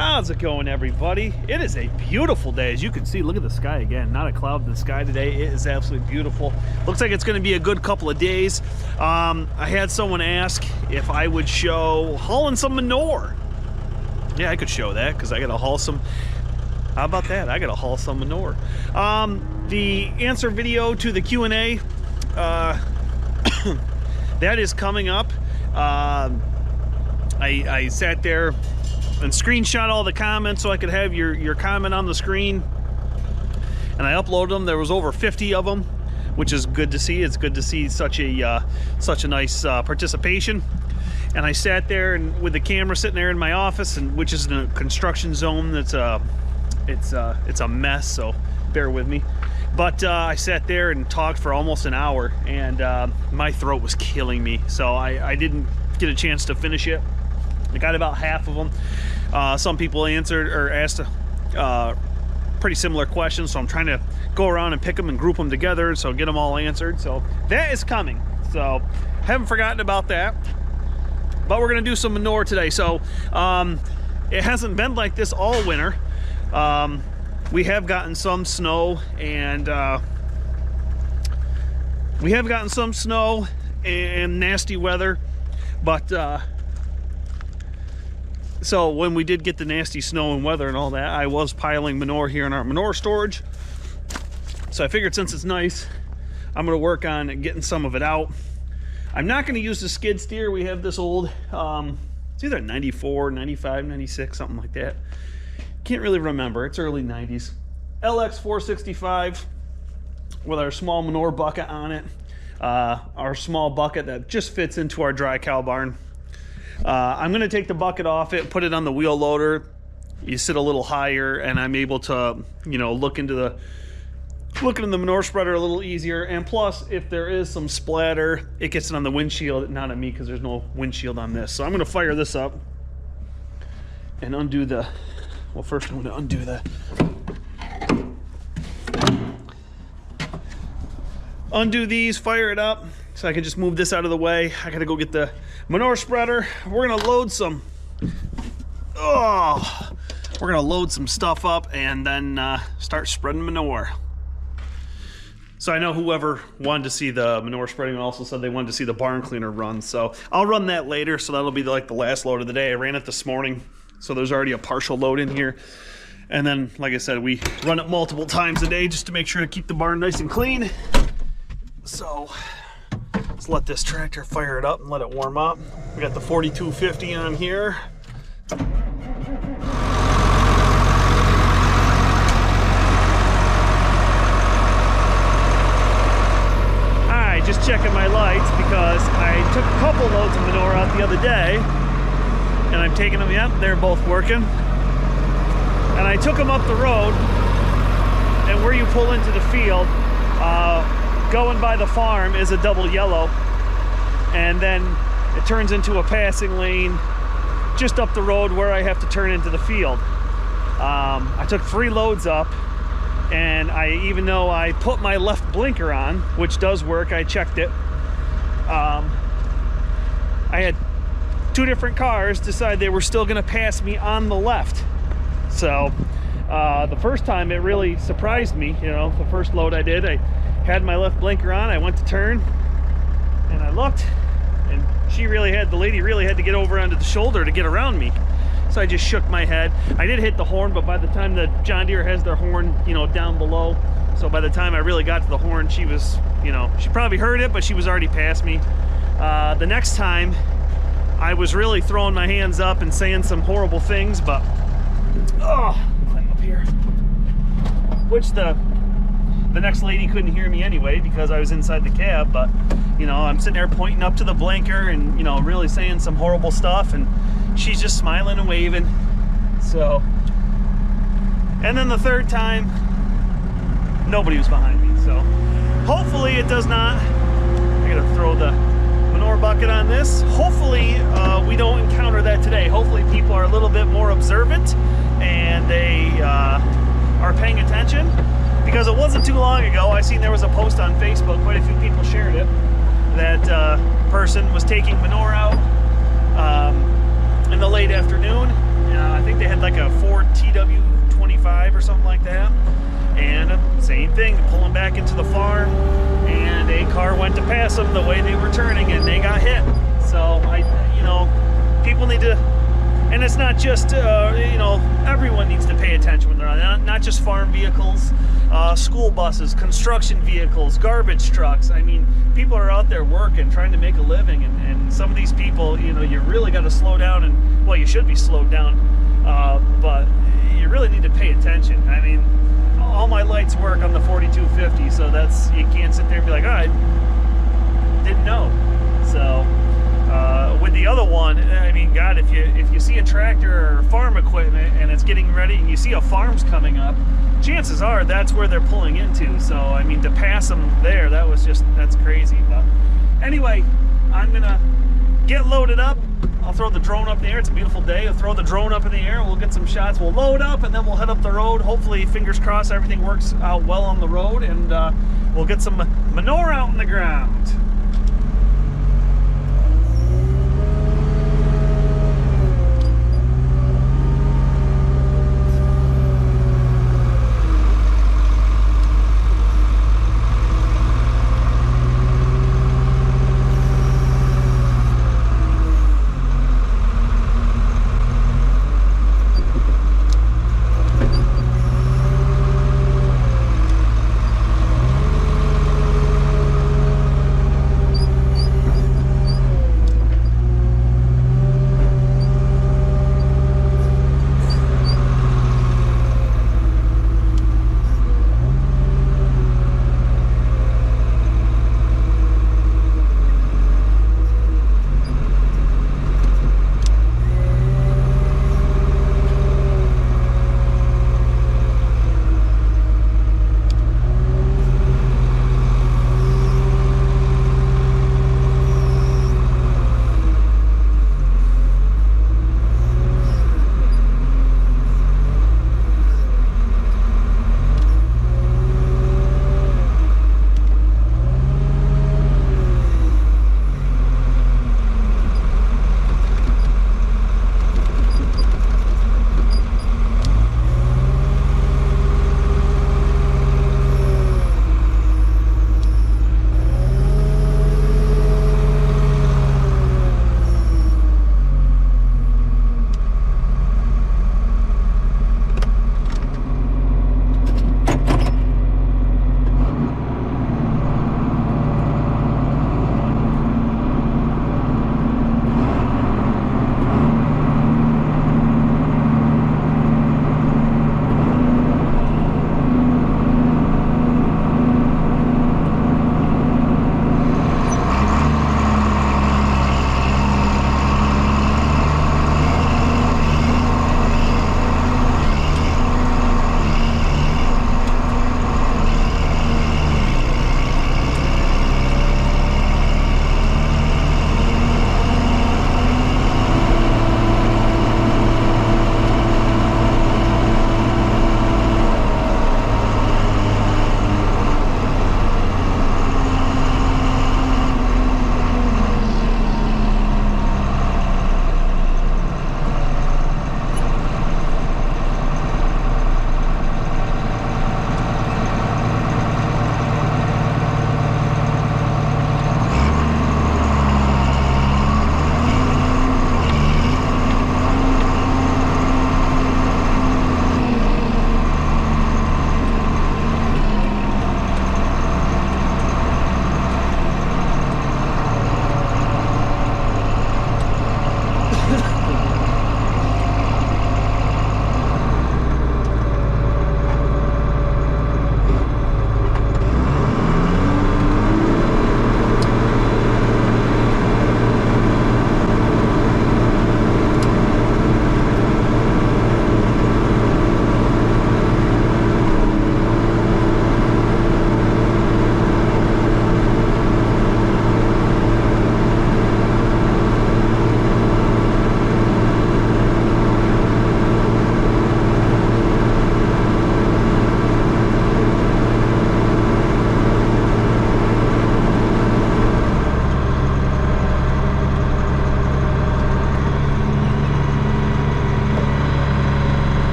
How's it going, everybody? It is a beautiful day. As you can see, look at the sky again. Not a cloud in the sky today. It is absolutely beautiful. Looks like it's going to be a good couple of days. I had someone ask if I would show hauling some manure. Yeah, I could show that because I got to haul some. How about that? I got to haul some manure. The answer video to the Q&A, that is coming up. I sat there and screenshot all the comments so I could have your comment on the screen, and I uploaded them. There was over 50 of them, which is good to see. It's good to see such a nice participation. And I sat there and with the camera sitting there in my office, and which is in a construction zone. It's a mess, so bear with me. But I sat there and talked for almost an hour, and my throat was killing me, so I didn't get a chance to finish it. I got about half of them. Some people answered or asked pretty similar questions, so I'm trying to go around and pick them and group them together, so get them all answered. So that is coming. So haven't forgotten about that. But we're gonna do some manure today. So it hasn't been like this all winter. We have gotten some snow, and nasty weather, but so when we did get the nasty snow and weather and all that, I was piling manure here in our manure storage. So I figured since it's nice, I'm gonna work on getting some of it out. I'm not gonna use the skid steer. We have this old, it's either 94, 95, 96, something like that. Can't really remember, it's early 90s. LX 465 with our small manure bucket on it. Our small bucket that just fits into our dry cow barn. I'm gonna take the bucket off it, put it on the wheel loader. You sit a little higher, and I'm able to, you know, look into the manure spreader a little easier. And plus, if there is some splatter, it gets it on the windshield, not on me, because there's no windshield on this. So I'm gonna fire this up and undo the. Well, first I'm gonna undo these, fire it up, so I can just move this out of the way. I gotta go get the manure spreader. We're gonna load some, stuff up and then start spreading manure. So I know whoever wanted to see the manure spreading also said they wanted to see the barn cleaner run. So I'll run that later. So that'll be like the last load of the day. I ran it this morning, so there's already a partial load in here. And then, like I said, we run it multiple times a day just to make sure to keep the barn nice and clean. So let's let this tractor fire it up and let it warm up. We got the 4250 on here. Alright, just checking my lights because I took a couple loads of manure out the other day, and I'm taking them, yep, they're both working. And I took them up the road, and where you pull into the field, going by the farm is a double yellow, and then it turns into a passing lane just up the road where I have to turn into the field. I took 3 loads up, and even though I put my left blinker on, which does work, I checked it, I had 2 different cars decide they were still gonna pass me on the left. So the first time it really surprised me. You know, the first load I did, I had my left blinker on, I went to turn, and I looked, and the lady really had to get over onto the shoulder to get around me. So I just shook my head. I did hit the horn, but by the time the John Deere has their horn, you know, down below, so by the time I really got to the horn, she was, you know, she probably heard it, but she was already past me. The next time, I was really throwing my hands up and saying some horrible things, but climb up here. Which the next lady couldn't hear me anyway because I was inside the cab, but you know, I'm sitting there pointing up to the blinker and, you know, really saying some horrible stuff, and she's just smiling and waving. So, and then the third time, nobody was behind me. So hopefully it does not. I gotta throw the manure bucket on this. Hopefully we don't encounter that today. Hopefully people are a little bit more observant and they are paying attention, because it wasn't too long ago I seen there was a post on Facebook, quite a few people shared it, that person was taking manure out in the late afternoon. I think think they had like a Ford TW25 or something like that. And same thing, pulling back into the farm, and a car went to pass them the way they were turning, and they got hit. So people need to, and it's not just everyone needs to pay attention when they're on, not just farm vehicles, school buses, construction vehicles, garbage trucks. I mean, people are out there working, trying to make a living, and some of these people, you really got to slow down, and well, you should be slowed down, but you really need to pay attention. I mean, all my lights work on the 4250, so you can't sit there and be like, oh, I didn't know. So with the other one, I mean, God, if you see a tractor or farm equipment and it's getting ready, and you see a farm's coming up, chances are that's where they're pulling into. So I mean, to pass them there, that's crazy. But anyway, I'm gonna get loaded up. I'll throw the drone up in the air. It's a beautiful day. I'll throw the drone up in the air. We'll get some shots. We'll load up, and then we'll head up the road. Hopefully, fingers crossed, everything works out well on the road, and we'll get some manure out in the ground.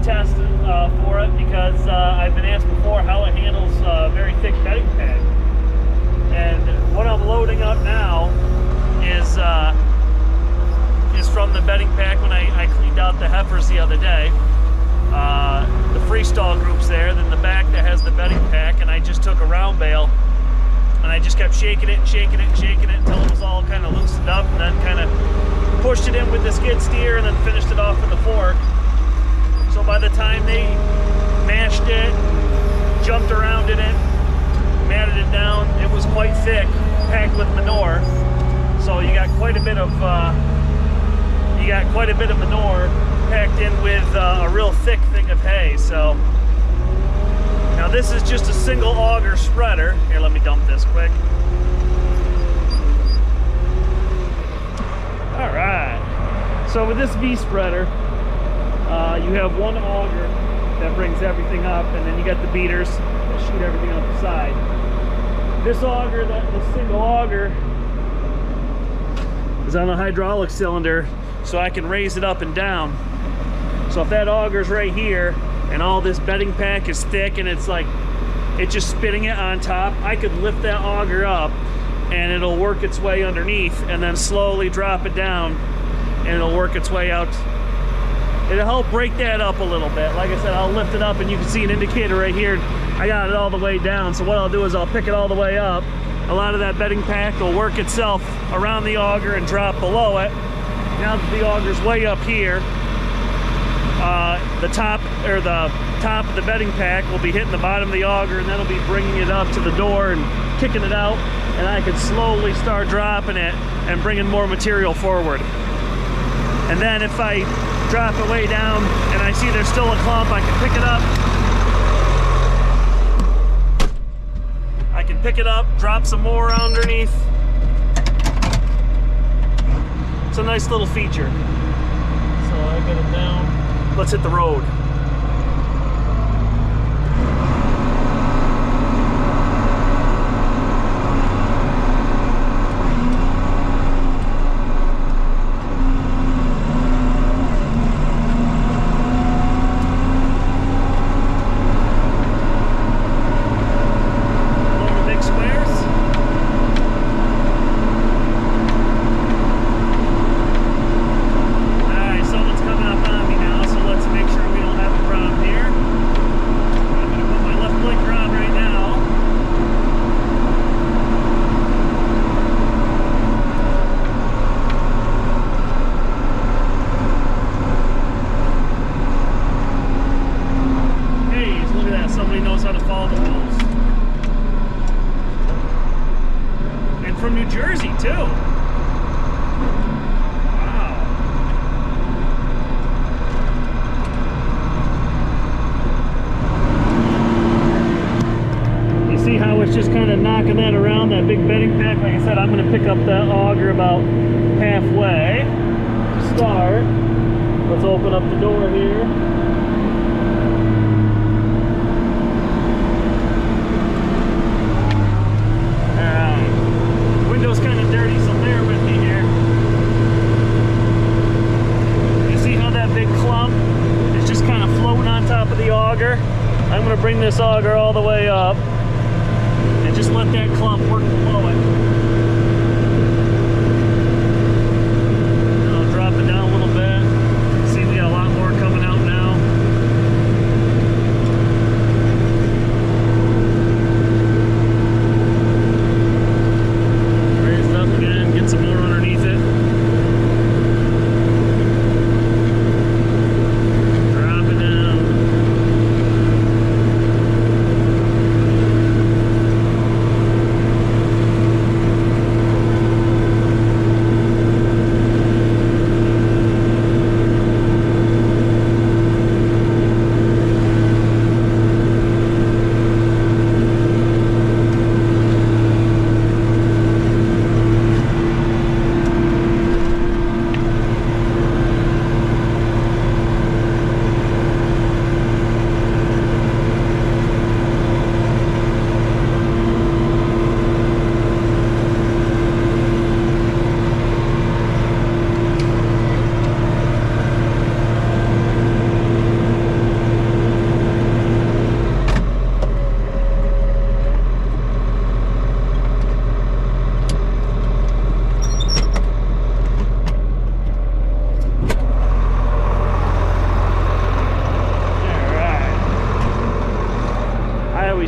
test for it because I've been asked before how it handles very thick bedding pack. And what I'm loading up now is from the bedding pack when I cleaned out the heifers the other day. The freestall group's there, then the back that has the bedding pack, and I just took a round bale and I just kept shaking it and shaking it and shaking it until it was all kind of loosened up, and then kind of pushed it in with the skid steer and then finished it off with the fork. So by the time they mashed it, jumped around in it, matted it down, it was quite thick, packed with manure. So you got quite a bit of manure packed in with a real thick thing of hay. So now this is just a single auger spreader. Here, let me dump this quick. All right. So with this V spreader, you have one auger that brings everything up, and then you got the beaters that shoot everything up the side. This auger, this single auger, is on a hydraulic cylinder, so I can raise it up and down. So if that auger's right here and all this bedding pack is thick and it's just spinning it on top, I could lift that auger up and it'll work its way underneath and then slowly drop it down and it'll work its way out. It'll help break that up a little bit. Like I said, I'll lift it up and you can see an indicator right here. I got it all the way down. So what I'll do is I'll pick it all the way up. A lot of that bedding pack will work itself around the auger and drop below it. Now that the auger's way up here, the top of the bedding pack will be hitting the bottom of the auger, and that'll be bringing it up to the door and kicking it out, and I can slowly start dropping it and bringing more material forward. And then if I drop it way down and I see there's still a clump, I can pick it up. I can pick it up, drop some more underneath. It's a nice little feature. So I got it down. Let's hit the road. From New Jersey too. Wow. You see how it's just kind of knocking that around, that big bedding pack? Like I said, I'm going to pick up that auger about halfway to start. Let's open up the door here. Window's kind of dirty, so bear with me here. You see how that big clump is just kind of floating on top of the auger? I'm going to bring this auger all the way up and just let that clump work below it. I'll drop it down a little bit. See, we got a lot more coming out now. Some more underneath it. Drop it down.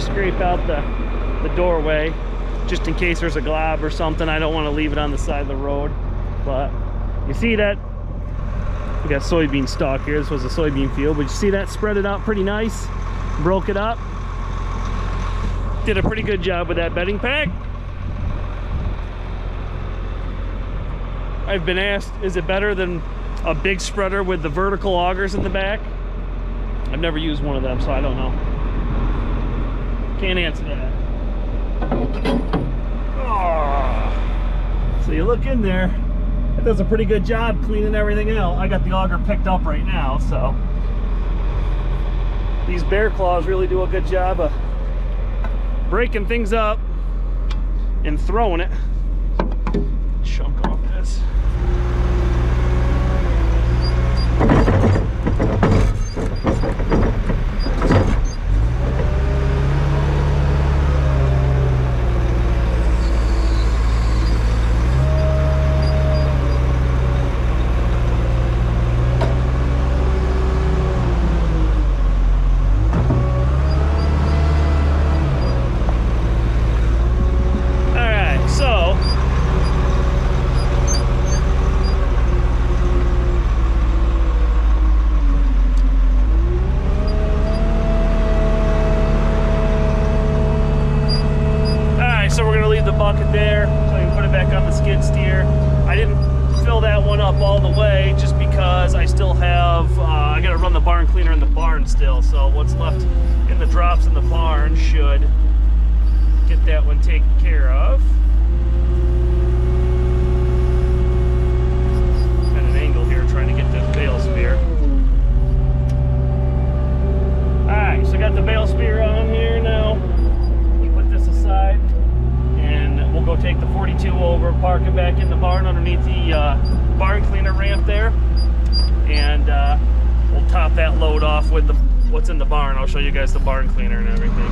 scrape out the doorway, just in case there's a glob or something. I don't want to leave it on the side of the road. But you see that we got soybean stalk here. This was a soybean field, but you see that spread it out pretty nice, broke it up. Did a pretty good job with that bedding pack. I've been asked, is it better than a big spreader with the vertical augers in the back? I've never used one of them, so I don't know. Can't answer that. Oh. So you look in there, it does a pretty good job cleaning everything out. I got the auger picked up right now, so these bear claws really do a good job of breaking things up and throwing it. Chunk off this. Bucket there so I can put it back on the skid steer. I didn't fill that one up all the way just because I still have I gotta run the barn cleaner in the barn still, so what's left in the drops in the barn should get that one taken care of. At an angle here trying to get this bale spear. Alright, so I got the bale spear on here now. Put this aside. We'll go take the 42 over, park it back in the barn underneath the barn cleaner ramp there, and we'll top that load off with what's in the barn. I'll show you guys the barn cleaner and everything.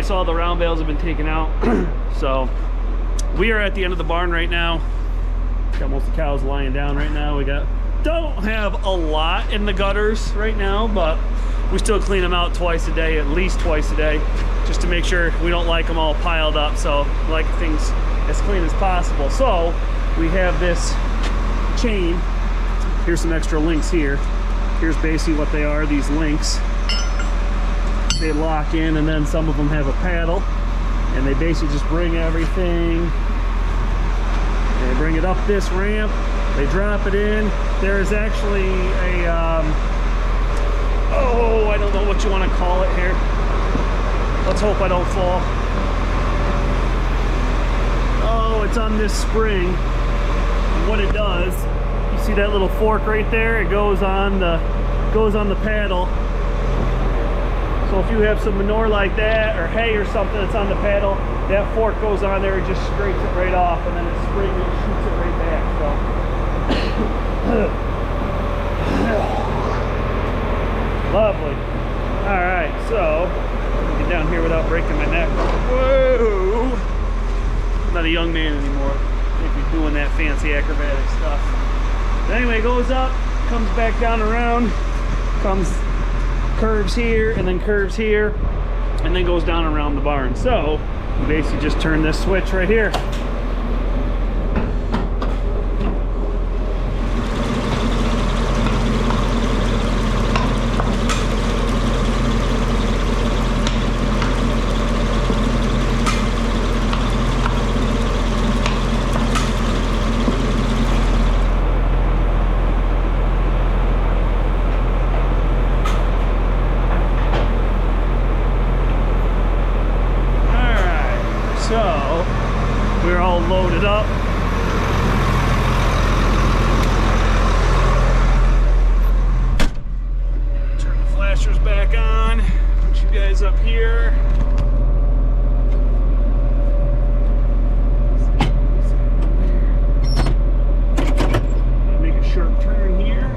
So all the round bales have been taken out. So we are at the end of the barn right now. Got most of the cows lying down right now. Don't have a lot in the gutters right now, but we still clean them out twice a day, at least twice a day, just to make sure we don't like them all piled up. So we like things as clean as possible. So we have this chain. Here's some extra links here. Here's basically what they are, these links. They lock in, and then some of them have a paddle, and they basically just bring everything. They bring it up this ramp, they drop it in. There's actually a oh, I don't know what you want to call it here. Let's hope I don't fall. Oh, it's on this spring. And what it does, you see that little fork right there? It goes on the paddle. So if you have some manure like that, or hay or something that's on the paddle, that fork goes on there and just scrapes it right off, and then it springs and shoots it right back. So lovely. All right, so get down here without breaking my neck. Whoa! I'm not a young man anymore. Can't be doing that fancy acrobatic stuff. But anyway, it goes up, comes back down around, curves here, and then curves here, and then goes down around the barn. So you basically just turn this switch right here. is up here. Make a sharp turn here.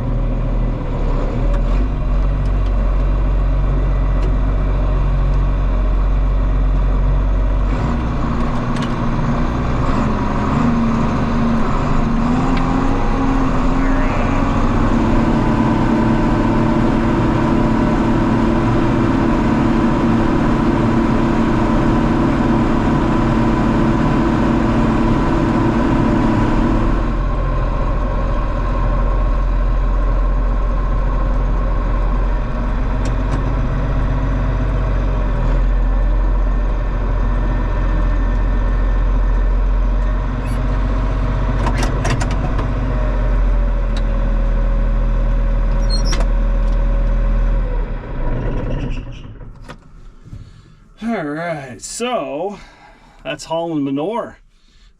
All right, so that's hauling manure.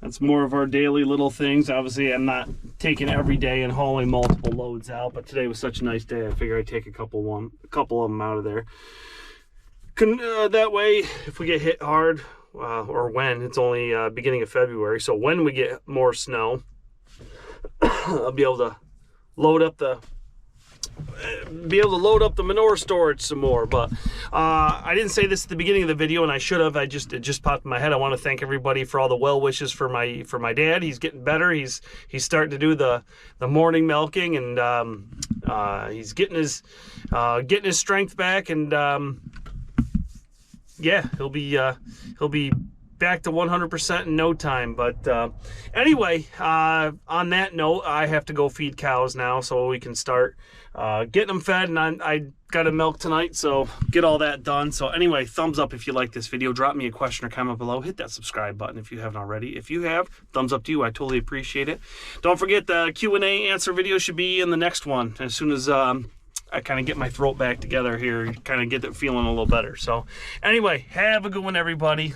That's more of our daily little things. Obviously, I'm not taking every day and hauling multiple loads out, but today was such a nice day. I figure I'd take a couple of them out of there. That way, if we get hit hard, or when, it's only beginning of February, so when we get more snow, I'll be able to load up the manure storage some more. But I didn't say this at the beginning of the video, and I should have. It just popped in my head. I want to thank everybody for all the well wishes for my dad. He's getting better. He's starting to do the morning milking, and he's getting his strength back, and yeah, he'll be back to 100% in no time. But anyway, on that note, I have to go feed cows now so we can start getting them fed, and I got to milk tonight, so get all that done. So anyway, thumbs up if you like this video. Drop me a question or comment below. Hit that subscribe button if you haven't already. If you have, thumbs up to you. I totally appreciate it. Don't forget the Q&A answer video should be in the next one as soon as I kind of get my throat back together here, kind of get it feeling a little better. So anyway, have a good one, everybody.